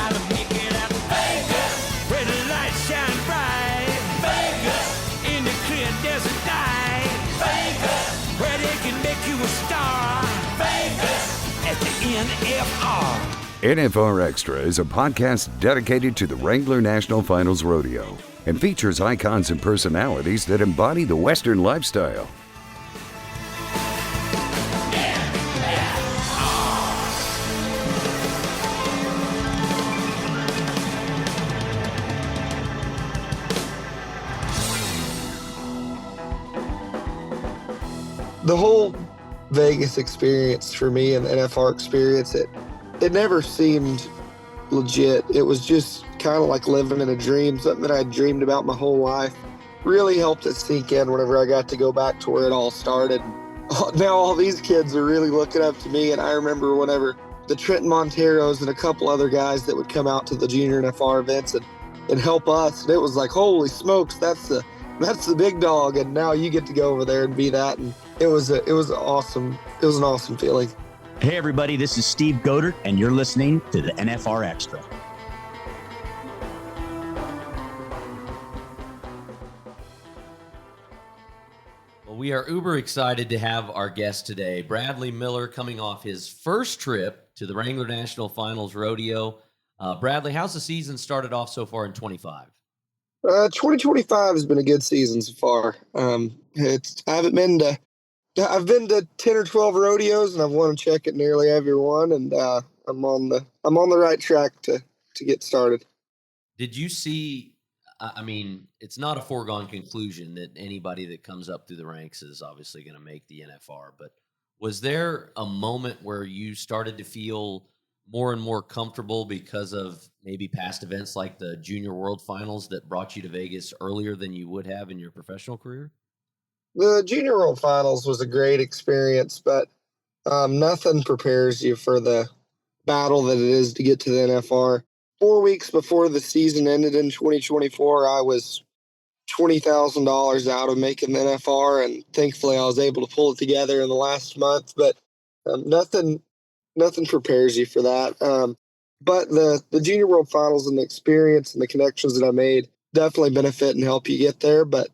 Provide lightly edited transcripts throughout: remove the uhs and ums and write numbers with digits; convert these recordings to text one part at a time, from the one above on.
gotta make it out to Vegas, where the lights shine bright. Vegas, in the clear desert night. Vegas, where they can make you a star. Vegas, at the NFR. NFR Extra is a podcast dedicated to the Wrangler National Finals Rodeo and features icons and personalities that embody the Western lifestyle. The whole Vegas experience for me and the NFR experience, it never seemed legit. It was just kind of like living in a dream, something that I dreamed about my whole life. Really helped it sink in whenever I got to go back to where it all started. Now all these kids are really looking up to me, and I remember whenever the Trenton Monteros and a couple other guys that would come out to the junior NFR events and help us, and it was like, holy smokes, that's the big dog, and now you get to go over there and be that, and it was an awesome feeling. Hey everybody, this is Steve Godert, and you're listening to the NFR Extra. Well, we are uber excited to have our guest today, Bradlee Miller, coming off his first trip to the Wrangler National Finals Rodeo. Bradlee, how's the season started off so far in 25? 2025 has been a good season so far. I've been to 10 or 12 rodeos, and I've won a check at nearly every one, and I'm on the right track to get started. Did you see, I mean, it's not a foregone conclusion that anybody that comes up through the ranks is obviously going to make the NFR, but was there a moment where you started to feel more and more comfortable because of maybe past events like the Junior World Finals that brought you to Vegas earlier than you would have in your professional career? The Junior World Finals was a great experience, but nothing prepares you for the battle that it is to get to the NFR. 4 weeks before the season ended in 2024, I was $20,000 out of making the NFR, and thankfully I was able to pull it together in the last month, but nothing prepares you for that. But the Junior World Finals and the experience and the connections that I made definitely benefit and help you get there, but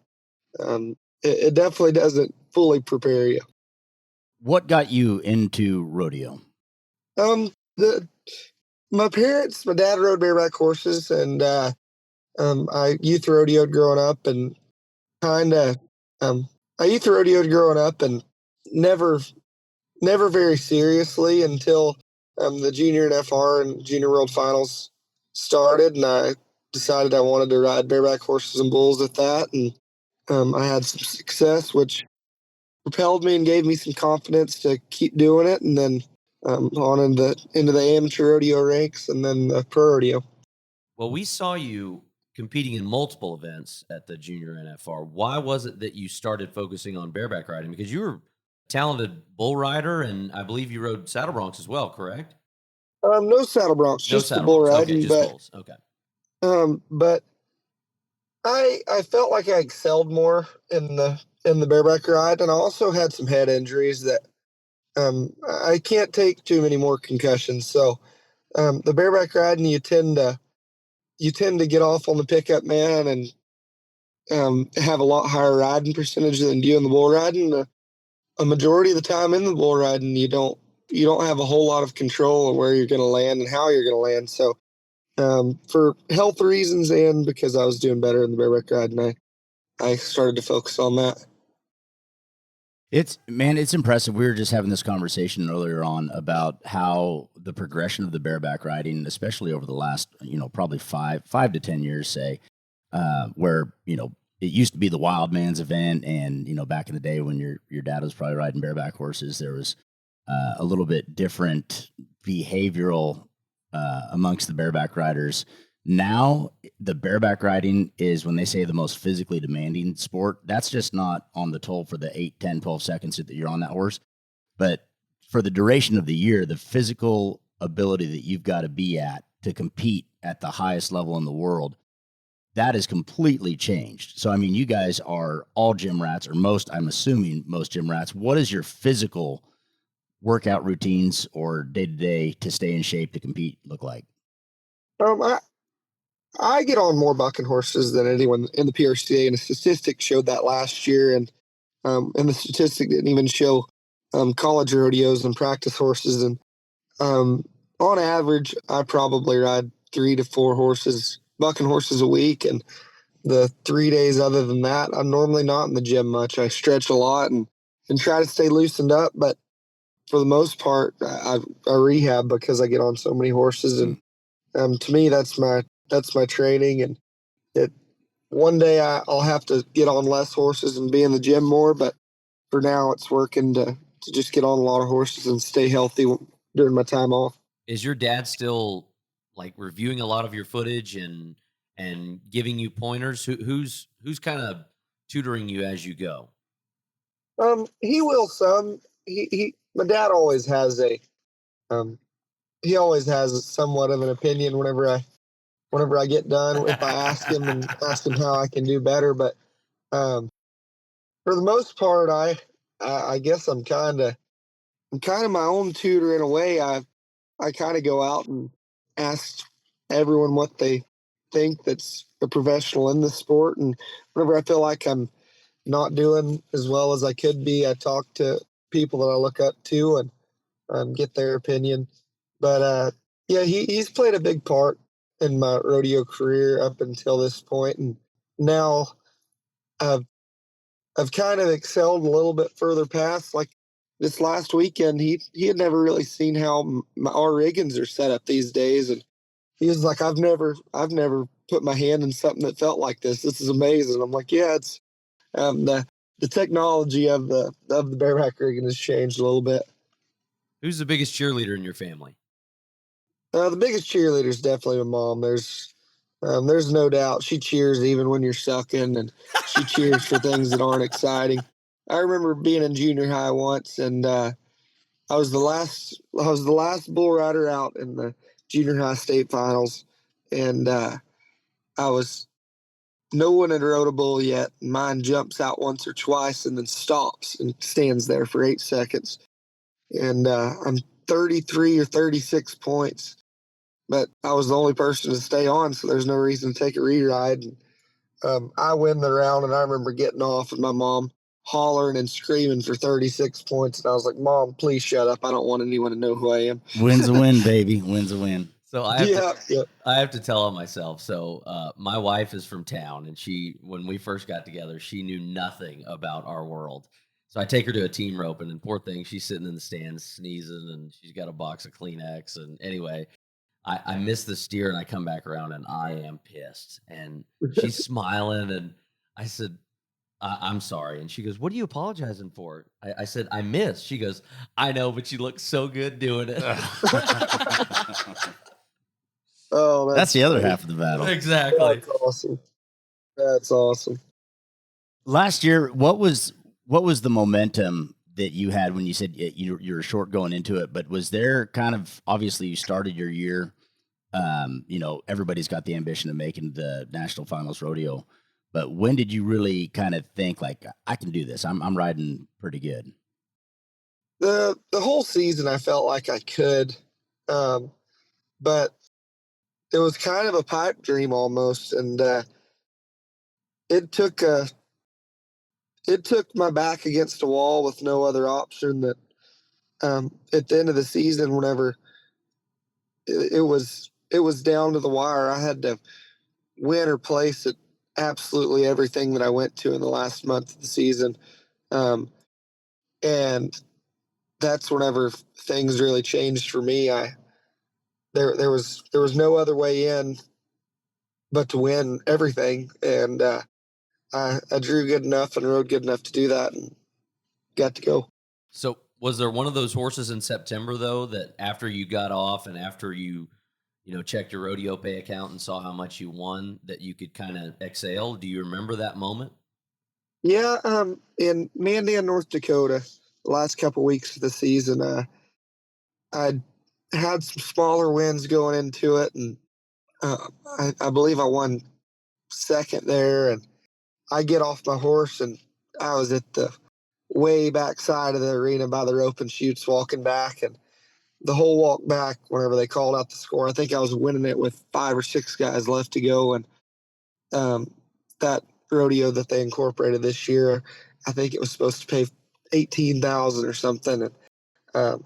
it definitely doesn't fully prepare you. What got you into rodeo? My dad rode bareback horses, and I youth rodeoed growing up, and never very seriously until the Junior NFR and Junior World Finals started, and I decided I wanted to ride bareback horses and bulls at that, and I had some success, which propelled me and gave me some confidence to keep doing it, and then on into the amateur rodeo ranks and then the pro rodeo. Well, we saw you competing in multiple events at the Junior NFR. Why was it that you started focusing on bareback riding? Because you were a talented bull rider, and I believe you rode saddle broncs as well, correct? No saddle broncs, just the bull riding. Okay, just bulls. Okay. But I felt like I excelled more in the bareback ride, and I also had some head injuries that I can't take too many more concussions. So the bareback riding, you tend to get off on the pickup man and have a lot higher riding percentage than you do in the bull riding. A majority of the time in the bull riding, you don't have a whole lot of control of where you're going to land and how you're going to land. So for health reasons and because I was doing better in the bareback riding, I started to focus on that. It's impressive. We were just having this conversation earlier on about how the progression of the bareback riding, especially over the last, probably 5 to 10 years, say, where, it used to be the wild man's event. And, back in the day when your dad was probably riding bareback horses, there was a little bit different behavioral amongst the bareback riders. Now, the bareback riding is, when they say the most physically demanding sport, that's just not on the toll for the 8, 10, 12 seconds that you're on that horse. But for the duration of the year, the physical ability that you've got to be at to compete at the highest level in the world, that has completely changed. So, I mean, you guys are all gym rats, or I'm assuming most gym rats. What is your physical workout routines or day-to-day to stay in shape to compete look like? Um, I I get on more bucking horses than anyone in the PRCA, and the statistic showed that last year, and the statistic didn't even show college rodeos and practice horses. And on average, I probably ride 3 to 4 bucking horses a week, and the 3 days other than that, I'm normally not in the gym much. I stretch a lot and try to stay loosened up, but for the most part, I rehab because I get on so many horses, and to me, that's my training. And it one day I'll have to get on less horses and be in the gym more, but for now, it's working to just get on a lot of horses and stay healthy during my time off. Is your dad still like reviewing a lot of your footage and giving you pointers? Who's kind of tutoring you as you go? He will some. My dad always has um, he always has somewhat of an opinion whenever I get done. If I ask him how I can do better, but um, for the most part, I guess I'm kind of my own tutor in a way. I kind of go out and ask everyone what they think that's a professional in the sport, and whenever I feel like I'm not doing as well as I could be, I talk to people that I look up to and get their opinion. But yeah, he's played a big part in my rodeo career up until this point, and now I've I've kind of excelled a little bit further past. Like this last weekend, he had never really seen how our riggings are set up these days, and he was like, "I've never put my hand in something that felt like this. This is amazing." I'm like, "Yeah, it's the technology of the bareback rigging has changed a little bit." Who's the biggest cheerleader in your family? The biggest cheerleader is definitely my mom. There's no doubt she cheers even when you're sucking, and she cheers for things that aren't exciting. I remember being in junior high once, and I was the last bull rider out in the junior high state finals, and I was no one had rode a bull yet. Mine jumps out once or twice and then stops and stands there for 8 seconds, and I'm 33 or 36 points, but I was the only person to stay on, so there's no reason to take a re-ride. And, I win the round, and I remember getting off and my mom hollering and screaming for 36 points, and I was like, "Mom, please shut up. I don't want anyone to know who I am." Wins a win, baby. Wins a win. So Yeah. I have to tell on myself. So my wife is from town, and when we first got together, she knew nothing about our world. So I take her to a team roping, and poor thing, she's sitting in the stands sneezing, and she's got a box of Kleenex. And anyway, I miss the steer, and I come back around, and I am pissed. And she's smiling, and I said, I'm sorry. And she goes, "What are you apologizing for?" I said, "I missed." She goes, "I know, but you look so good doing it." Oh, That's the other funny. half of the battle. Exactly. That's awesome. That's awesome. Last year, what was the momentum that you had when you said you were short going into it? But was there kind of, obviously you started your year, everybody's got the ambition of making the national finals rodeo, but when did you really kind of think like, I can do this? I'm riding pretty good. The whole season, I felt like I could, but it was kind of a pipe dream almost, and it took my back against a wall with no other option. That at the end of the season, whenever it was down to the wire, I had to win or place at absolutely everything that I went to in the last month of the season, and that's whenever things really changed for me. There was no other way in but to win everything, and I drew good enough and rode good enough to do that, and got to go. So was there one of those horses in September though that after you got off and after you checked your rodeo pay account and saw how much you won that you could kind of exhale? Do you remember that moment? Yeah, in Mandan, North Dakota, the last couple weeks of the season, I had some smaller wins going into it, and I believe I won second there. And I get off my horse, and I was at the way back side of the arena by the rope and chutes walking back, and the whole walk back, whenever they called out the score, I think I was winning it with 5 or 6 guys left to go. And that rodeo that they incorporated this year, I think it was supposed to pay 18,000 or something. And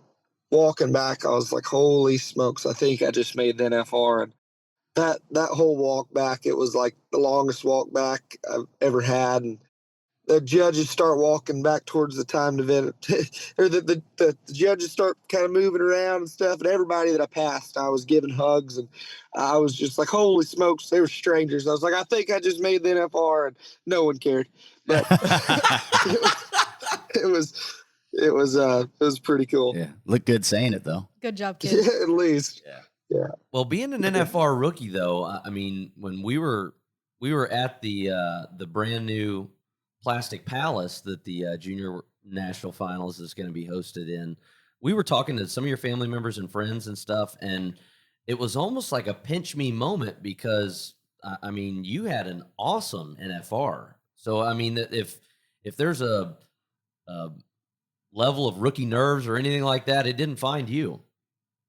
walking back, I was like, holy smokes, I think I just made the NFR. And that whole walk back, it was like the longest walk back I've ever had. And the judges start walking back towards the timed event, or the judges start kind of moving around and stuff. And everybody that I passed, I was giving hugs, and I was just like, holy smokes, they were strangers. I was like, I think I just made the NFR, and no one cared. But it was pretty cool. Yeah, look good saying it though. Good job, kid. Yeah, at least. Yeah. Well, being an NFR rookie, though, I mean, when we were at the brand new Plastic Palace that the Junior National Finals is going to be hosted in, we were talking to some of your family members and friends and stuff, and it was almost like a pinch me moment because, I mean, you had an awesome NFR. So, I mean, if there's a level of rookie nerves or anything like that, it didn't find you.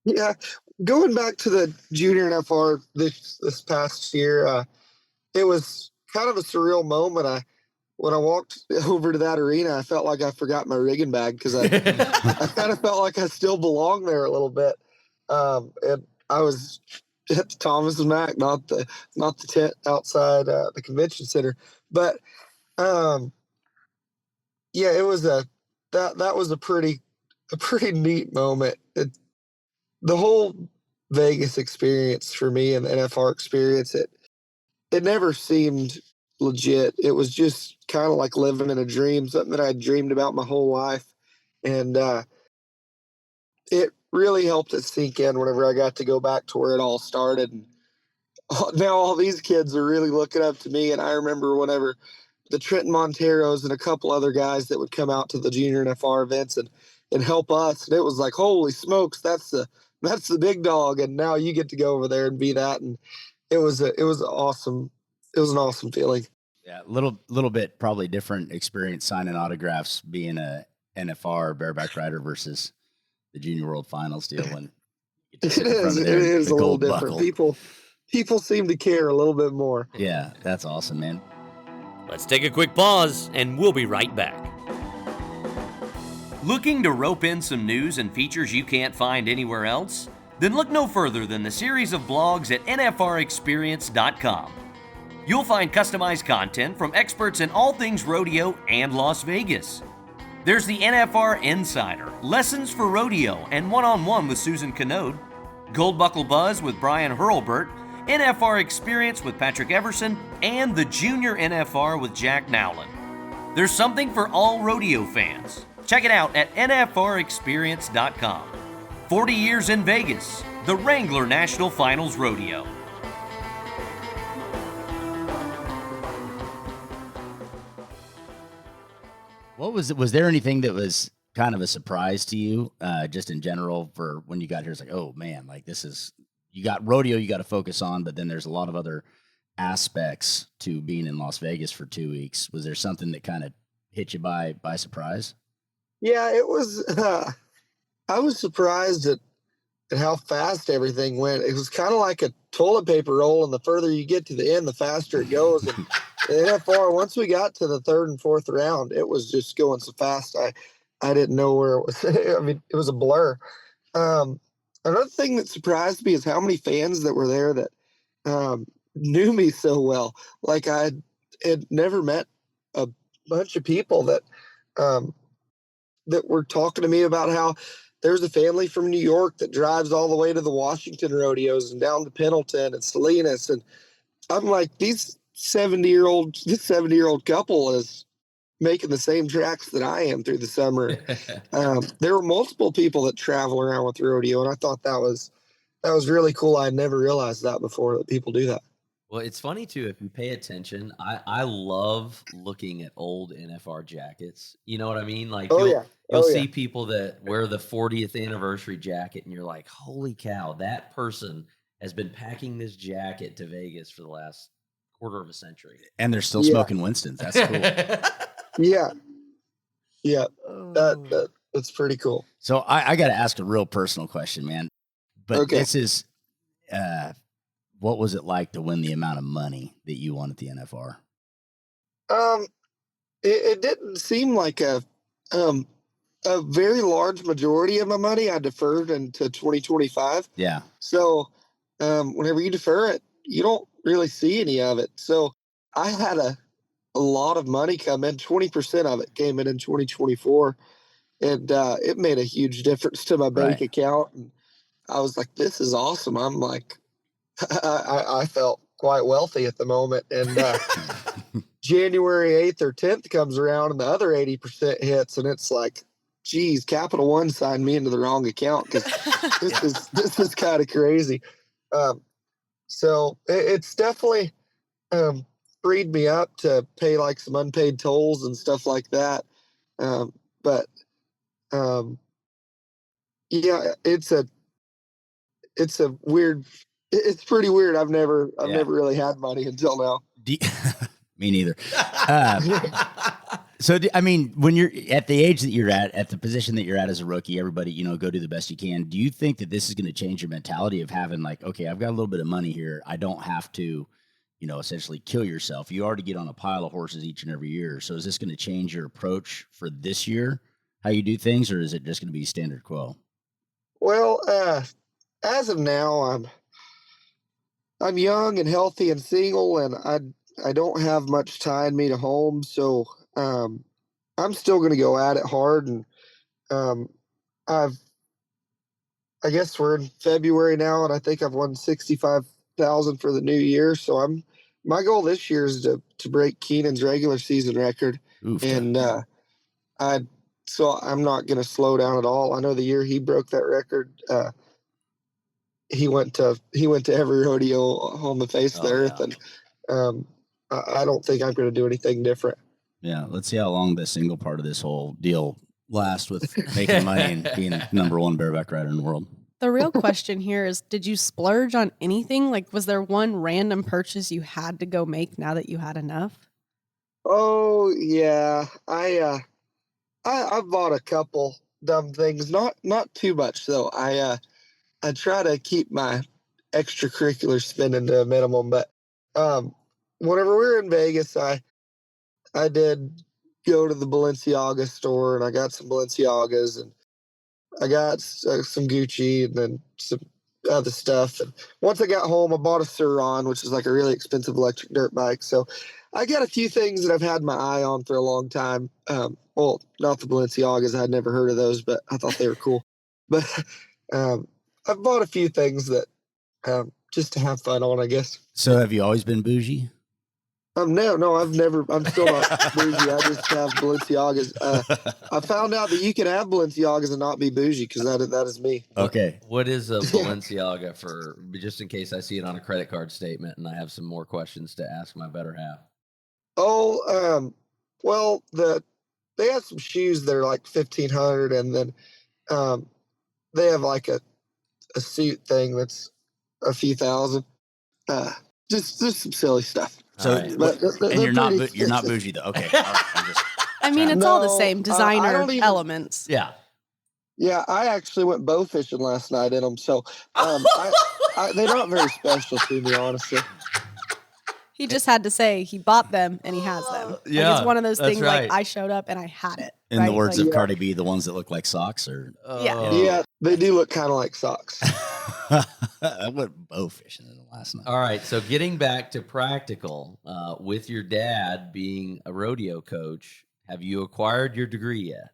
Yeah, going back to the Junior NFR this past year, it was kind of a surreal moment. When I walked over to that arena, I felt like I forgot my rigging bag because I kind of felt like I still belonged there a little bit. And I was at the Thomas and Mack, not the tent outside the convention center. But yeah, it was that was a pretty neat moment. The whole Vegas experience for me and the NFR experience, it never seemed legit. It was just kind of like living in a dream, something that I dreamed about my whole life. And it really helped it sink in whenever I got to go back to where it all started. And now all these kids are really looking up to me. And I remember whenever the Trenton Monteros and a couple other guys that would come out to the Junior NFR events and help us. And it was like, holy smokes, that's the big dog. And now you get to go over there and be that. And it was awesome. It was an awesome feeling. Yeah, little bit probably different experience signing autographs being a NFR bareback rider versus the Junior World Finals deal. When it is a little different. People seem to care a little bit more. Yeah, that's awesome, man. Let's take a quick pause, and we'll be right back. Looking to rope in some news and features you can't find anywhere else? Then look no further than the series of blogs at nfrexperience.com. You'll find customized content from experts in all things rodeo and Las Vegas. There's the NFR Insider, Lessons for Rodeo and One-on-One with Susan Canode, Gold Buckle Buzz with Brian Hurlburt, NFR Experience with Patrick Everson, and the Junior NFR with Jack Nowlin. There's something for all rodeo fans. Check it out at nfrexperience.com. 40 years in Vegas, the Wrangler National Finals Rodeo. Was there anything that was kind of a surprise to you, just in general, for when you got here? It's like, oh man, like you got rodeo you got to focus on, but then there's a lot of other aspects to being in Las Vegas for 2 weeks. Was there something that kind of hit you by surprise? Yeah, it was. I was surprised at how fast everything went. It was kind of like a toilet paper roll, and the further you get to the end, the faster it goes. And the NFR, once we got to the third and fourth round, it was just going so fast. I didn't know where it was. I mean, it was a blur. Another thing that surprised me is how many fans that were there that knew me so well. Like I had never met a bunch of people that were talking to me about how there's a family from New York that drives all the way to the Washington rodeos and down to Pendleton and Salinas. And I'm like, this 70-year-old couple is making the same tracks that I am through the summer. There were multiple people that travel around with rodeo, and I thought that was really cool. I never realized that before, that people do that. Well, it's funny too, if you pay attention, I love looking at old NFR jackets. You know what I mean? Like you'll see people that wear the 40th anniversary jacket, and you're like, holy cow, that person has been packing this jacket to Vegas for the last quarter of a century. And they're still smoking Winston's. That's cool. Yeah. it's pretty cool. So I got to ask a real personal question, man. But Okay. this is, what was it like to win the amount of money that you won at the NFR? It didn't seem like a very large majority of my money I deferred into 2025. Yeah. So whenever you defer it, you don't really see any of it. So I had a lot of money come in. 20% of it came in 2024, and it made a huge difference to my bank Right. account. And I was like, "This is awesome." I'm like, I felt quite wealthy at the moment, and January 8th or 10th comes around, and the other 80% hits, and it's like, geez, Capital One signed me into the wrong account because this is kind of crazy. So it's definitely freed me up to pay like some unpaid tolls and stuff like that. But yeah, it's a weird. It's pretty weird. I've never really had money until now. Me neither. So, I mean, when you're at the age that you're at the position that you're at as a rookie, everybody, go do the best you can. Do you think that this is going to change your mentality of having like, okay, I've got a little bit of money here. I don't have to, essentially kill yourself. You already get on a pile of horses each and every year. So is this going to change your approach for this year, how you do things, or is it just going to be standard quo? Well, as of now, I'm young and healthy and single, and I don't have much tying me to home, so I'm still going to go at it hard. And I guess we're in February now, and I think I've won 65,000 for the new year. So my goal this year is to break Keenan's regular season record, Oof. and so I'm not going to slow down at all. I know the year he broke that record, he went to every rodeo on the face of the earth, and I don't think I'm going to do anything different. Yeah, let's see how long the single part of this whole deal lasts with making money and being number one bareback rider in the world. The real question here is, did you splurge on anything? Like, was there one random purchase you had to go make now that you had enough? Oh yeah, I bought a couple dumb things, not too much though. I try to keep my extracurricular spending to a minimum, but whenever we were in Vegas, I did go to the Balenciaga store, and I got some Balenciagas, and I got some Gucci, and then some other stuff. And once I got home, I bought a Suron, which is like a really expensive electric dirt bike. So I got a few things that I've had my eye on for a long time. Well, not the Balenciagas. I'd never heard of those, but I thought they were cool. But I've bought a few things that just to have fun on, I guess. So have you always been bougie? No, I'm still not bougie. I just have Balenciagas. I found out that you can have Balenciagas and not be bougie, because that is me. Okay. What is a Balenciaga for, just in case I see it on a credit card statement and I have some more questions to ask my better half? Oh, well, they have some shoes that are like 1,500, and then they have like a suit thing that's a few thousand. Just some silly stuff. So, Right. But and you're not bougie though. Okay. All right, I mean, it's all the No, same I designer don't even- elements. Yeah. Yeah, I actually went bow fishing last night in them, so they're not very special to me, honestly. He just had to say he bought them and he has them. Like, Yeah, it's one of those that's things right. like I showed up and I had it. In the words Like, of Cardi B, the ones that look like socks, or Yeah. Yeah, they do look kind of like socks. I went bow fishing in last night. All right. So getting back to practical, with your dad being a rodeo coach, have you acquired your degree yet?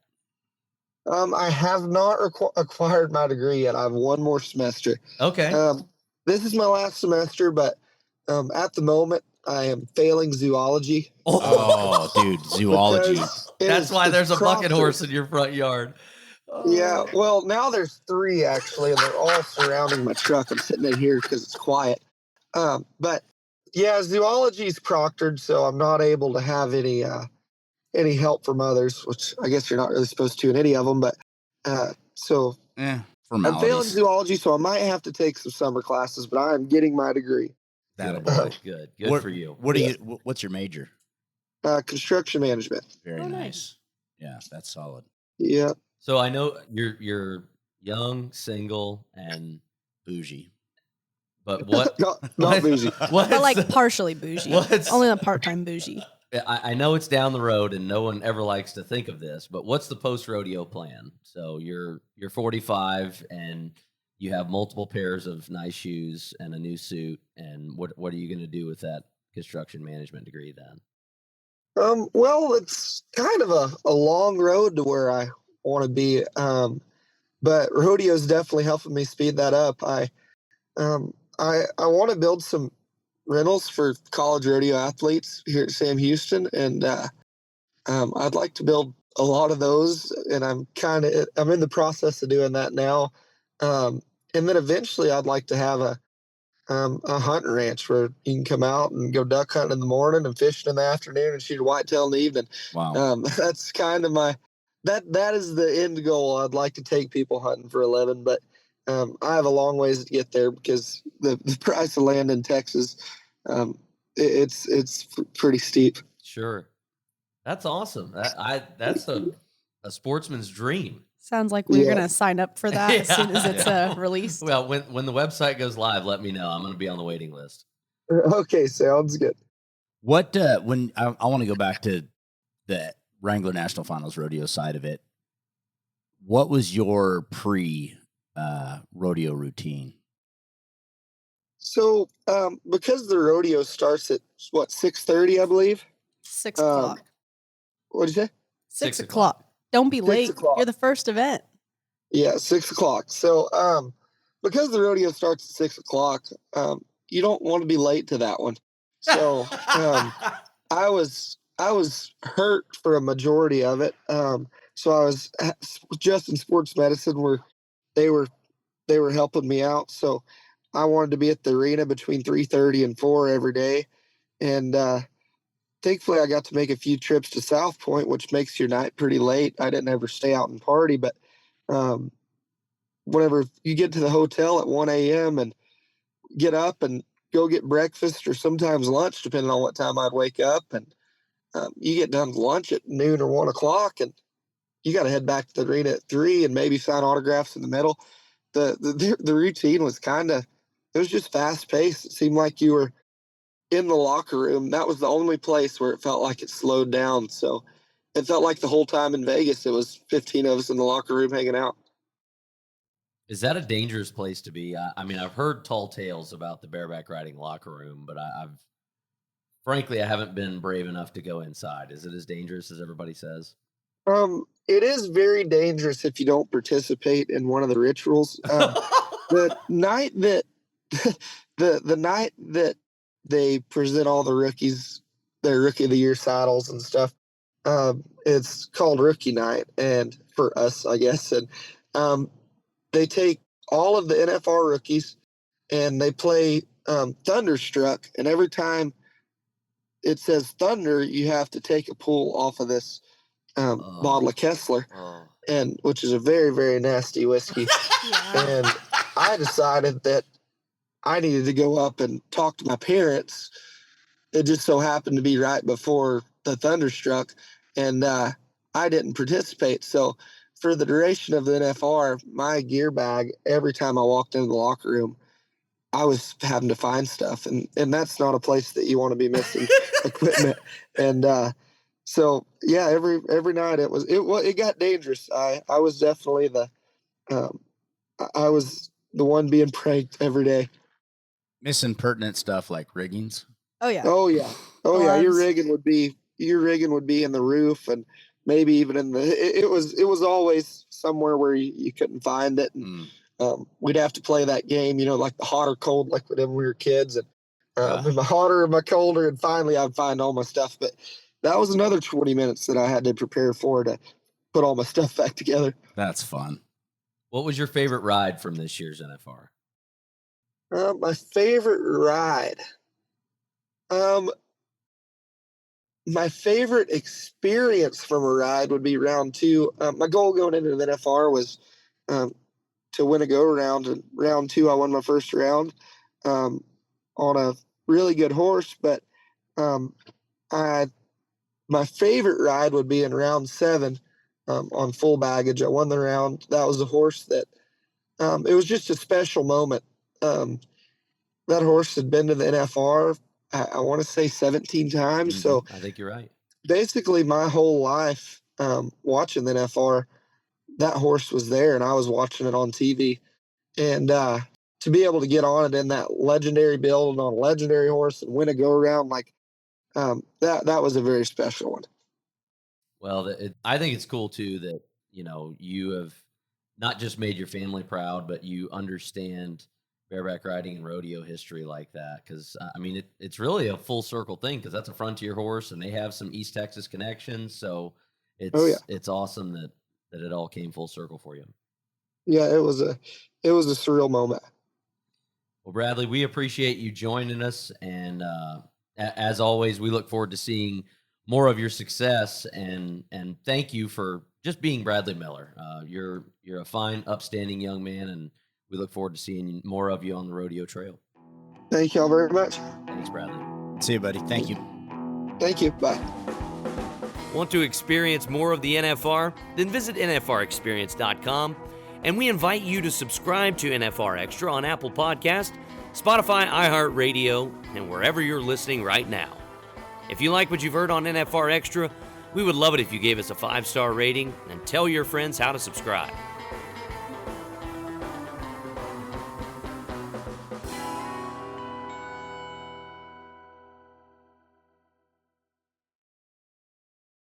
I have not acquired my degree yet. I have one more semester. Okay. This is my last semester, but at the moment, I am failing zoology. Oh, dude, zoology. Because That's why there's a bucket Crawford. horse in your front yard. Yeah, well, now there's 3 actually, and they're all surrounding my truck. I'm sitting in here because it's quiet. But yeah, zoology is proctored, so I'm not able to have any help from others, which I guess you're not really supposed to in any of them. But so I'm failing Formalities. zoology, so I might have to take some summer classes. But I am getting my degree. That'll Good, boy. good What- for you. What do you? What's your major? Construction management. Very Oh, nice. nice. Yeah, that's solid. Yeah. So I know you're young, single, and bougie. But what? Not bougie. What's But like partially bougie. what's- Only the part-time bougie. I know it's down the road, and no one ever likes to think of this. But what's the post rodeo plan? So you're 45, and you have multiple pairs of nice shoes and a new suit. And what are you going to do with that construction management degree then? Well, it's kind of a long road to where I want to be. But rodeo is definitely helping me speed that up. I want to build some rentals for college rodeo athletes here at Sam Houston, and I'd like to build a lot of those. And I'm in the process of doing that now. And then eventually, I'd like to have a hunting ranch where you can come out and go duck hunting in the morning and fishing in the afternoon and shoot a whitetail in the evening. Wow. That's kind of that is the end goal. I'd like to take people hunting for a living, but I have a long ways to get there because the price of land in Texas, it's pretty steep. Sure, that's awesome. That's a sportsman's dream. Sounds like we're Yeah. gonna sign up for that as soon as it's released. Well, when the website goes live, let me know. I'm going to be on the waiting list. Okay, sounds good. What when I want to go back to the Wrangler National Finals rodeo side of it. What was your pre rodeo routine? So because the rodeo starts at 6:30, I believe. 6 o'clock. What'd you say? 6 o'clock. Don't be 6 late. o'clock. You're the first event. Yeah, 6 o'clock. So because the rodeo starts at 6 o'clock, you don't want to be late to that one. So I was hurt for a majority of it. So I was just in sports medicine where they were helping me out. So I wanted to be at the arena between 3:30 and 4 every day, and thankfully I got to make a few trips to South Point, which makes your night pretty late. I didn't ever stay out and party, but whenever you get to the hotel at 1 a.m. and get up and go get breakfast or sometimes lunch, depending on what time I'd wake up, and you get done with lunch at noon or 1 o'clock, and you got to head back to the arena at 3 and maybe sign autographs in the middle. The routine was it was just fast paced. It seemed like you were in the locker room. That was the only place where it felt like it slowed down. So it felt like the whole time in Vegas, it was 15 of us in the locker room hanging out. Is that a dangerous place to be? I mean, I've heard tall tales about the bareback riding locker room, but frankly, I haven't been brave enough to go inside. Is it as dangerous as everybody says? It is very dangerous if you don't participate in one of the rituals. The night that the night that they present all the rookies their rookie of the year saddles and stuff, it's called rookie night, and for us, I guess, and they take all of the NFR rookies and they play Thunderstruck, and every time it says Thunder, you have to take a pull off of this bottle of Kessler, and which is a very, very nasty whiskey. And I decided that I needed to go up and talk to my parents. It just so happened to be right before the Thunderstruck, and I didn't participate. So for the duration of the NFR, my gear bag, every time I walked into the locker room, I was having to find stuff, and that's not a place that you want to be missing equipment. And so yeah, every night it got dangerous. I was definitely I was the one being pranked every day. Missing pertinent stuff like riggings. Oh yeah. Oh yeah. Oh yeah. Your Gloves. rigging would be in the roof, and maybe even in the. It was always somewhere where you couldn't find it, and we'd have to play that game, like the hot or cold, like when we were kids, and am I hotter, am I colder, and finally I'd find all my stuff. But that was another 20 minutes that I had to prepare for to put all my stuff back together. That's fun. What was your favorite ride from this year's NFR? My favorite ride. My favorite experience from a ride would be round 2. My goal going into the NFR was to win a go-around. And round 2, I won my first round on a really good horse. But my favorite ride would be in round 7 on full baggage. I won the round. That was a horse that it was just a special moment. That horse had been to the NFR, I want to say 17 times. So I think you're right. basically my whole life watching the NFR, that horse was there and I was watching it on TV. And to be able to get on it in that legendary build on a legendary horse and win a go around, like that was a very special one. Well, I think it's cool too that, you know, you have not just made your family proud, but you understand bareback riding and rodeo history like that. Cause I mean, it's really a full circle thing, cause that's a frontier horse and they have some East Texas connections. So it's awesome that it all came full circle for you. Yeah, it was a surreal moment. Well, Bradlee, we appreciate you joining us. And as always, we look forward to seeing more of your success, and thank you for just being Bradlee Miller. You're a fine, upstanding young man, and we look forward to seeing more of you on the rodeo trail. Thank y'all very much. Thanks, Bradlee. See you, buddy. Thank you. Thank you. Bye. Want to experience more of the NFR? Then visit nfrexperience.com, and we invite you to subscribe to NFR Extra on Apple Podcast, Spotify, iHeartRadio, and wherever you're listening right now. If you like what you've heard on NFR Extra, we would love it if you gave us a 5-star rating and tell your friends how to subscribe.